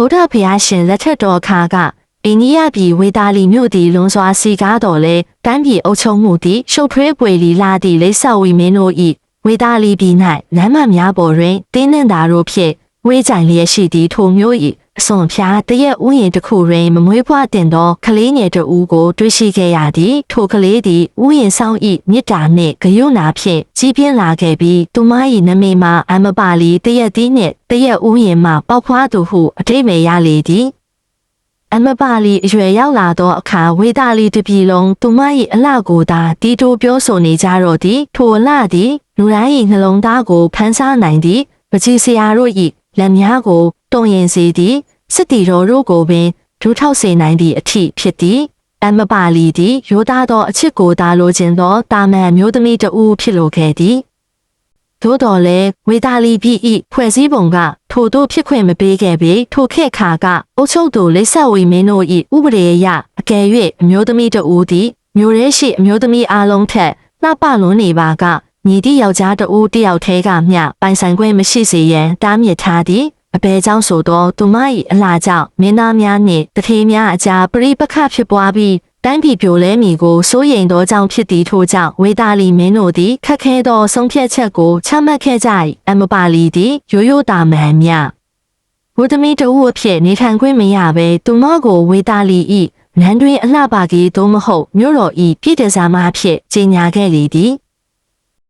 ဗုဒ္ဓဘုရားရှင်လက်ထက်တော်အခါကအိန္ဒိယပြည်ဝေတာလီမြို့သည်လွန်စွာစီကားတော်လဲတန်းပြည်အုပ်ချုပ်မှုသည်ရှုပ်ထွေးပွေလီလာသည့်လိပ်ဆောက်ဝီမင်းတို့၏ဝေတာလီပြည်၌လမ်းမများပေါ်တွင်တင်းနှင့်သာတို့ဖြင့်ဝေးကြိုင်လျက်ရှိသည့်ထိုမျိုး၏အစွန်ဖျားတရက်ဥယျာဉ်တစ်ခုတွင်မမွေးဖွားတင်သောကလေးငယ်တစ်ဦးကိုတွေ့ရှိခဲ့ရသည်ထိုကလေးသည်ဥယျာဉ်ဆောင်၏မြစ်တာနှင့်ဂယုဏဖြင့်ကြီးပြင်းလာခဲ့ပြီးသူမ၏နမိတ်မှာအမပါလီတရက်သီးနှင့်တရက်ဥယျာဉ်မှပေါက်ဖွားသူဟုအထိပ္ပယ်ရလေသည်အမပါလီအရွယ်ရောက်လာသောအခါဝေတာလီတပြည်လုံးသူမ၏အလှကိုသာတီးတိုးပြောဆိုနေကြတော့သည်ထိုအလှသည်လူတိုင်း၏နှလုံးသားကိုဖန်ဆားနိုင်သည်ပကြီးစရာတို့၏လက်များကိုတုံရင်စေသည်စစ်တီတော်တို့ကိုပင်ဒူးထောက်စေနိုင်သည့်အထိဖြစ်သည်အမပါလီသည်ရိုးသားသောအချစ်ကိုသာလိုချင်သောတာမန်မျိုးသမီးတဦးဖြစ်လိုခဲ့သည်သို့တော်လည်းဝေတာလီပြည်၏ဖွဲ့စည်းပုံကထိုတို့ဖြစ်ခွင့်မပေးခဲ့ပေထိုခေတ်ခါကအုပ်ချုပ်သူလိပ်ဆက်ဝီမင်းတို့၏ဥပဒေအရအကယ်၍အမျိုးသမီးတဦးသည်မျိုးရဲရှိအမျိုးသမီးအားလုံးထက်လှပလွန်းနေပါကညီသည့်ယောက်ျားတဦးတယောက်တည်းကမျှပိုင်ဆိုင်ခွင့်မရှိစေရန်တားမြစ်ထားသည်အဘဲကြောင့်ဆိုသောသူမ၏အလားကြောင့်မင်းသားများနှင့်တထေးများအကြားပရိပခဖြစ်ပွားပြီးတိုင်းပြည်ပြိုလဲမည်ကိုစိုးရိမ်သောကြောင့်ဖြစ်သည်ထို့ကြောင့်ဝေတာလီမင်းတို့သည်ခက်ခဲသောဆုံးဖြတ်ချက်ကိုချမှတ်ခဲ့ကြ၏အမပါလီသည်ရိုးရိုးတာမန်မြဝတ္တမီတဦးအဖြစ်နေထိုင်ခွင့်မရဘဲသူမကိုဝေတာလီ၏နန်းတွင်အလှပါကြီးသို့မဟုတ်မြို့တော်၏ပြည်တစားမအဖြစ်ကြေညာခဲ့လေသည်